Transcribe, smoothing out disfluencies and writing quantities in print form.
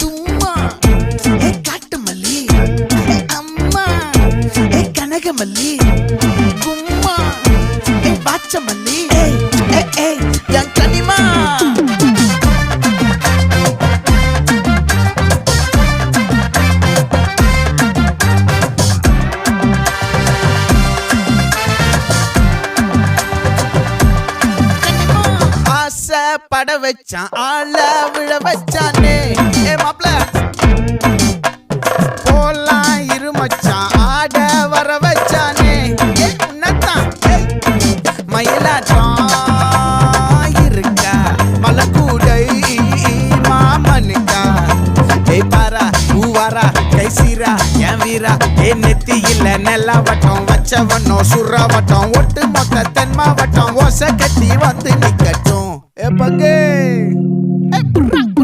தும்மா ஏ காட்டு மல்லி ஏ அம்மா ஏ கனகமல்லி கும்மா ஏ பாச்ச மல்லி என் கனிமா பட வச்சான் ஆள விழ வச்சானே ஏ மாப்ள போலாம் இருமச்சான் ஆட வர வச்சானே ஏ உன்னத்தான் மயிலாட்டம் இருக்கா மலக்கூடை மாமனுக்கா ஏய் பாரா பூவாரா கைசீரா என் வீரா ஏ நெத்தி இல்ல நெல்லா வட்டம் வச்சவனோ சுறா வட்டம் ஒட்டு மொத்த தென் மாவட்டம் ஓசை கட்டி வந்து நிக்கட்டும். É pra quem?